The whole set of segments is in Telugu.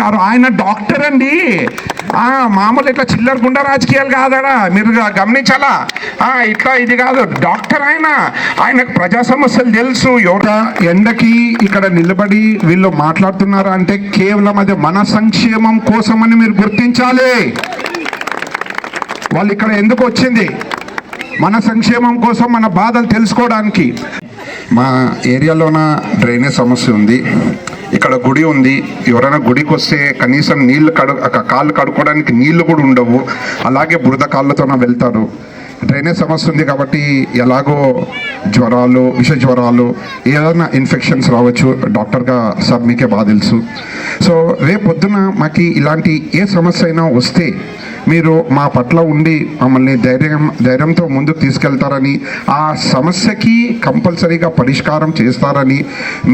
గారు ఆయన డాక్టర్ అండి. మామూలు ఇట్లా చిల్లర గుండా రాజకీయాలు కాదడా, మీరు గమనించాలా. ఇట్లా ఇది కాదు, డాక్టర్ ఆయనకు ప్రజా సమస్యలు తెలుసు. ఎండకి ఇక్కడ నిలబడి వీళ్ళు మాట్లాడుతున్నారా అంటే కేవలం అది మన సంక్షేమం కోసమని మీరు గుర్తించాలి. వాళ్ళు ఇక్కడ ఎందుకు వచ్చింది? మన సంక్షేమం కోసం, మన బాధలు తెలుసుకోవడానికి. మా ఏరియాలోన డ్రైనేజ్ సమస్య ఉంది. ఇక్కడ గుడి ఉంది. ఎవరైనా గుడికి వస్తే కనీసం కాళ్ళు కడుక్కోవడానికి నీళ్లు కూడా ఉండవు. అలాగే బురద కాళ్ళతోనే వెళ్తారు. డ్రైనేజ్ సమస్య ఉంది కాబట్టి ఎలాగో జ్వరాలు, విష జ్వరాలు, ఏదైనా ఇన్ఫెక్షన్స్ రావచ్చు. డాక్టర్గా సార్ మీకే బాగా తెలుసు. సో రేపు పొద్దున మాకు ఇలాంటి ఏ సమస్య అయినా వస్తే మీరు మా పట్ల ఉండి మమ్మల్ని ధైర్యంతో ముందుకు తీసుకెళ్తారని, ఆ సమస్యకి కంపల్సరీగా పరిష్కారం చేస్తారని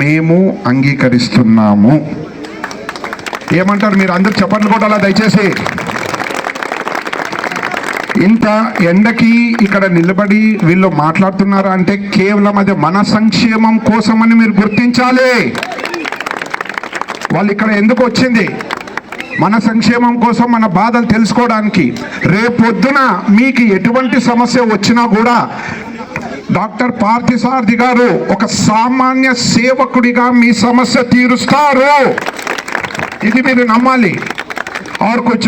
మేము అంగీకరిస్తున్నాము. ఏమంటారు? మీరు అందరు చప్పట్లు కొట్టాలా దయచేసి. ఇంత ఎండకి ఇక్కడ నిలబడి వీళ్ళు మాట్లాడుతున్నారా అంటే కేవలం అది మన సంక్షేమం కోసమని మీరు గుర్తించాలి. వాళ్ళు ఇక్కడ ఎందుకు వచ్చింది? మన సంక్షేమం కోసం, మన బాధలు తెలుసుకోవడానికి. రేపొద్దున మీకు ఎటువంటి సమస్య వచ్చినా కూడా డాక్టర్ పార్థసారథి గారు ఒక సామాన్య సేవకుడిగా మీ సమస్య తీరుస్తారు. ఇది మీరు నమ్మాలి. और कुछ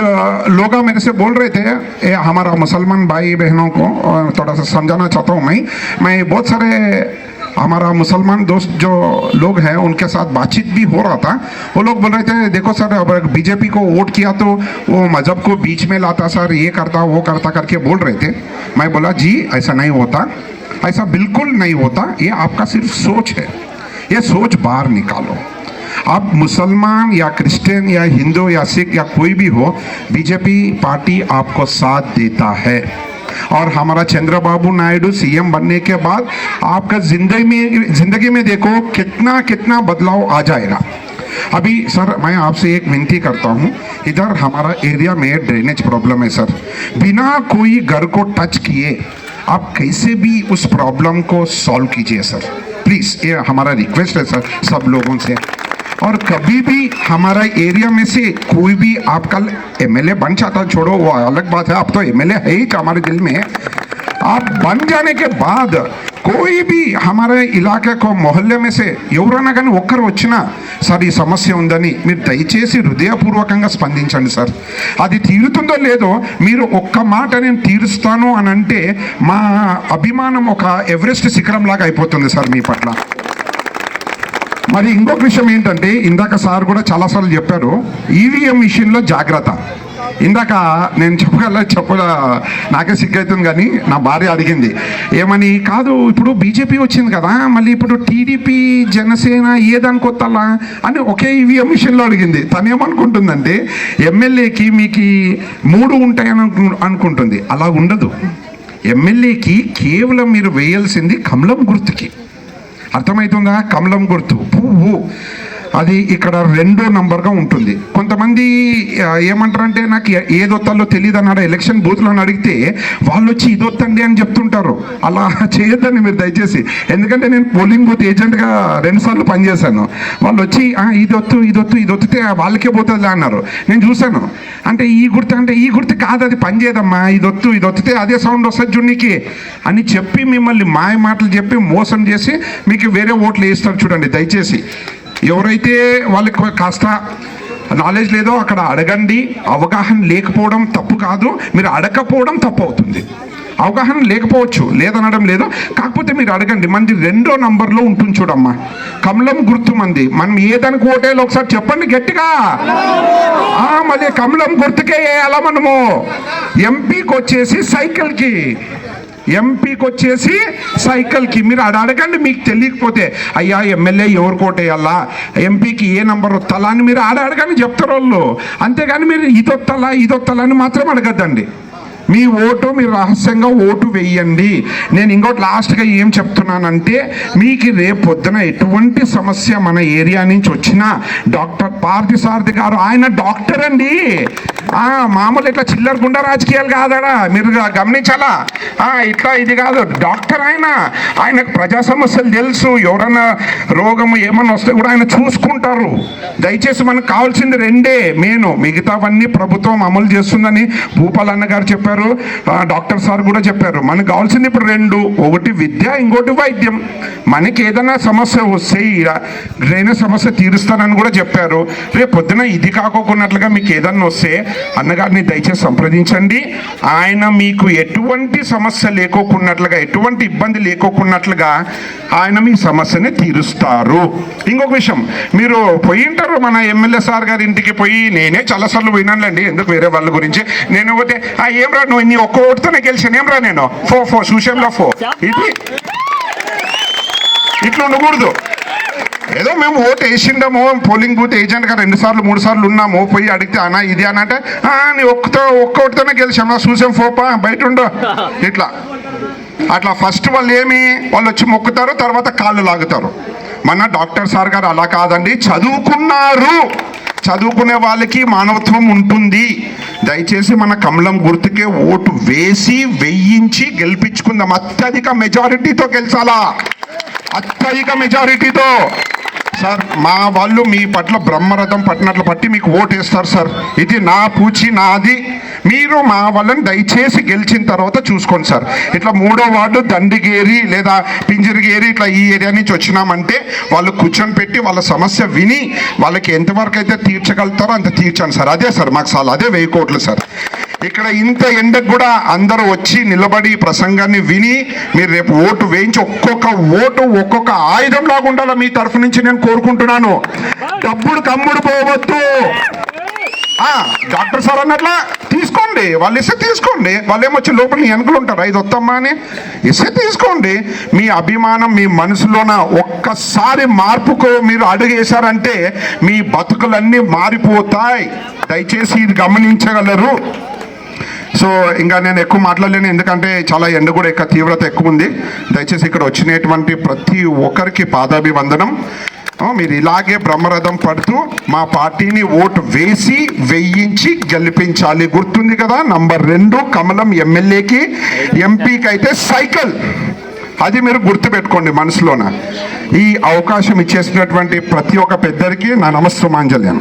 लोग मेरे से बोल रहे थे, हमारा मुसलमान भाई बहनों को थोड़ा सा समझाना चाहता हूँ मैं बहुत सारे हमारा मुसलमान दोस्त जो लोग हैं उनके साथ बातचीत भी हो रहा था. वो लोग बोल रहे थे देखो सर, अब बीजेपी को वोट किया तो वो मजहब को बीच में लाता सर, ये करता वो करता करके बोल रहे थे. मैं बोला जी ऐसा नहीं होता, ऐसा बिल्कुल नहीं होता. ये आपका सिर्फ सोच है. ये सोच बाहर निकालो. आप मुसलमान या क्रिश्चियन या हिंदू या सिख या कोई भी हो, बीजेपी पार्टी आपको साथ देता है. और हमारा चंद्रबाबू नायडू सीएम बनने के बाद आपका जिंदगी में देखो कितना कितना बदलाव आ जाएगा. अभी सर मैं आपसे एक विनती करता हूँ, इधर हमारा एरिया में ड्रेनेज प्रॉब्लम है सर. बिना कोई घर को टच किए आप कैसे भी उस प्रॉब्लम को सॉल्व कीजिए सर, प्लीज़. ये हमारा रिक्वेस्ट है सर सब लोगों से. और कभी भी हमारा एरिया में से कोई भी आपका एमएलए बन जाता, छोड़ो वो अलग बात है, आप तो एमएलए है ही हमारे दिल में. आप बन जाने के बाद कोई भी हमारे इलाके को मोहल्ले में से ఎవరైనా కానీ ఒక్కరు వచ్చినా సార్ ఈ సమస్య ఉందని మీరు దయచేసి హృదయపూర్వకంగా స్పందించండి సార్. అది తీరుతుందో లేదో మీరు ఒక్క మాట నేను తీరుస్తాను అని అంటే మా అభిమానం ఒక ఎవరెస్ట్ శిఖరం లాగా అయిపోతుంది సార్ మీ పట్ల. మరి ఇంకొక విషయం ఏంటంటే, ఇందాక సార్ కూడా చాలాసార్లు చెప్పారు, ఈవీఎం మిషన్లో జాగ్రత్త. ఇందాక నేను చెప్పగా నాకే సిగ్గవుతుంది కానీ నా భార్య అడిగింది ఏమని, కాదు ఇప్పుడు బీజేపీ వచ్చింది కదా, మళ్ళీ ఇప్పుడు టీడీపీ జనసేన ఏదనుకోతాలా అని ఒకే ఈవీఎం మిషన్లో అడిగింది. తనేమనుకుంటుందంటే ఎమ్మెల్యేకి మీకు 3 ఉంటాయని అనుకుంటుంది. అలా ఉండదు. ఎమ్మెల్యేకి కేవలం మీరు వేయాల్సింది కమలం గుర్తుకి. అర్థమవుతుందా? కమలం గుర్తు పువ్వు, అది ఇక్కడ 2వ నంబర్గా ఉంటుంది. కొంతమంది ఏమంటారంటే నాకు ఏదొత్తాలో తెలియదు అన్నాడు ఎలక్షన్ బూత్లో అడిగితే వాళ్ళు వచ్చి ఇదొత్తండి అని చెప్తుంటారు. అలా చేయొద్దని మీరు దయచేసి. ఎందుకంటే నేను పోలింగ్ బూత్ ఏజెంట్గా 2 సార్లు పనిచేశాను. వాళ్ళు వచ్చి ఇదొత్తితే వాళ్ళకే పోతుంది అన్నారు. నేను చూశాను. అంటే ఈ గుర్తు కాదు, అది పనిచేయదమ్మా, ఇదొత్తితే అదే సౌండ్ వస్తుంది జున్నికి అని చెప్పి మిమ్మల్ని మాయ మాటలు చెప్పి మోసం చేసి మీకు వేరే ఓట్లు వేస్తారు. చూడండి దయచేసి. ఎవరైతే వాళ్ళకి కాస్త నాలెడ్జ్ లేదో అక్కడ అడగండి. అవగాహన లేకపోవడం తప్పు కాదు, మీరు అడగకపోవడం తప్పు అవుతుంది. అవగాహన లేకపోవచ్చు, లేదనడం లేదు, కాకపోతే మీరు అడగండి. మంది 2వ నంబర్లో ఉంటుంది చూడమ్మా, కమలం గుర్తు మంది. మనం ఏదానికి ఓటేయాలో ఒకసారి చెప్పండి గట్టిగా. మళ్ళీ కమలం గుర్తుకే వేయాలా మనము. ఎంపీకి వచ్చేసి సైకిల్కి మీరు అడగండి. మీకు తెలియకపోతే అయ్యా ఎమ్మెల్యే ఎవరు కోటేయాలా, ఎంపీకి ఏ నంబర్ వస్తాలా అని మీరు అడగని చెప్తారు వాళ్ళు. అంతేగాని మీరు ఇదొత్తాలా అని మాత్రం అడగద్దండి. మీ ఓటు మీరు రహస్యంగా ఓటు వేయండి. నేను ఇంకోటి లాస్ట్గా ఏం చెప్తున్నానంటే, మీకు రేపు పొద్దున ఎటువంటి సమస్య మన ఏరియా నుంచి వచ్చినా డాక్టర్ పార్థసారథి గారు, ఆయన డాక్టర్ అండి. మామూలు ఇట్లా చిల్లర గుండా రాజకీయాలు కాదడా, మీరు గమనించాలా. ఇట్లా ఇది కాదు, డాక్టర్ ఆయనకు ప్రజా సమస్యలు తెలుసు. ఎవరన్నా రోగము ఏమన్నా వస్తే కూడా ఆయన చూసుకుంటారు. దయచేసి మనకు కావాల్సింది రెండే మెయిన్, మిగతావన్నీ ప్రభుత్వం అమలు చేస్తుందని భూపాలన్న గారు చెప్పారు, డాక్టర్ సార్ కూడా చెప్పారు. మనకు కావాల్సింది ఇప్పుడు రెండు, ఒకటి విద్య, ఇంకోటి వైద్యం. మనకి ఏదైనా సమస్య వస్తే డ్రైనేజ్ సమస్య తీరుస్తానని కూడా చెప్పారు. రేపు పొద్దున ఇది కాకోకున్నట్లుగా మీకు ఏదన్నా వస్తే అన్నగారిని దయచేసి సంప్రదించండి. ఆయన మీకు ఎటువంటి సమస్య లేకోకున్నట్లుగా, ఎటువంటి ఇబ్బంది లేకోకున్నట్లుగా ఆయన మీ సమస్యని తీరుస్తారు. ఇంకొక విషయం, మీరు పోయి ఉంటారు మన ఎమ్మెల్యే సార్ గారి ఇంటికి పోయి, నేనే చాలాసార్లు పోయినానులేండి, ఎందుకు వేరే వాళ్ళ గురించి. నేను ఒకటే ఏం రా నువ్వు నీ ఒక్క ఓటుతోనే గెలిచాను, ఏం రా నేను ఫో చూసాంలో ఇది ఇట్లా ఉండకూడదు. ఏదో మేము ఓటు వేసిండాము, పోలింగ్ బూత్ ఏజెంట్గా 2 సార్లు 3 సార్లు ఉన్నాము, పోయి అడిగితే అన్నా ఇది అని అంటే నీ ఒక్క ఓటుతోనే గెలిచాము, చూసాం ఫోపా బయట ఉండు ఇట్లా. అట్లా ఫస్ట్ వాళ్ళు వచ్చి మొక్కుతారు, తర్వాత కాళ్ళు లాగుతారు. మన డాక్టర్ సార్ గారు అలా కాదండి, చదువుకున్నారు, చదువుకునే వాళ్ళకి మానవత్వం ఉంటుంది. దయచేసి మన కమలం గుర్తుకే ఓటు వేసి వెయ్యించి గెలిపించుకుందాం. అత్యధిక మెజారిటీతో గెలిచాలా, అత్యధిక మెజారిటీతో. సార్ మా వాళ్ళు మీ పట్ల బ్రహ్మరథం పట్టినట్లు పట్టి మీకు ఓటు వేస్తారు సార్. ఇది నా పూచి నాది. మీరు మా వాళ్ళని దయచేసి గెలిచిన తర్వాత చూసుకోండి సార్. ఇట్లా 3వ వార్డు దండిగేరి లేదా పింజరిగేరి ఇట్లా ఈ ఏరియా నుంచి వచ్చినామంటే వాళ్ళు కూర్చొని పెట్టి వాళ్ళ సమస్య విని వాళ్ళకి ఎంతవరకు అయితే తీర్చగలుగుతారో అంత తీర్చండి సార్. అదే సార్ మాకు చాలు, అదే 1000 కోట్లు సార్. ఇక్కడ ఇంత ఎండకు కూడా అందరూ వచ్చి నిలబడి ప్రసంగాన్ని విని మీరు రేపు ఓటు వేయించి ఒక్కొక్క ఓటు ఒక్కొక్క ఆయుధం లాగా ఉండాలి మీ తరఫు నుంచి నేను కోరుకుంటున్నాను. డబ్బులు కమ్ముడు పోవద్దు. డాక్టర్ సార్ అన్నట్లా తీసుకోండి, వాళ్ళు ఇస్తే తీసుకోండి. వాళ్ళు ఏమొచ్చి లోపల నీ వెనుకలు ఉంటారు, ఇది వద్దమ్మా అని ఇస్తే తీసుకోండి. మీ అభిమానం మీ మనసులోన ఒక్కసారి మార్పుకు మీరు అడుగేశారంటే మీ బతుకులన్నీ మారిపోతాయి. దయచేసి ఇది గమనించగలరు. సో ఇంకా నేను ఎక్కువ మాట్లాడలేను, ఎందుకంటే చాలా ఎండ కూడా తీవ్రత ఎక్కువ ఉంది. దయచేసి ఇక్కడ వచ్చినటువంటి ప్రతి ఒక్కరికి పాదాభివందనం. మీరు ఇలాగే బ్రహ్మరథం పడుతూ మా పార్టీని ఓటు వేసి వెయ్యించి గెలిపించాలి. గుర్తుంది కదా, నంబర్ 2 కమలం ఎమ్మెల్యేకి, ఎంపీకి అయితే సైకిల్. అది మీరు గుర్తుపెట్టుకోండి మనసులోన. ఈ అవకాశం ఇచ్చేసినటువంటి ప్రతి ఒక్క పెద్దరికి నా నమస్తమాంజల్యం.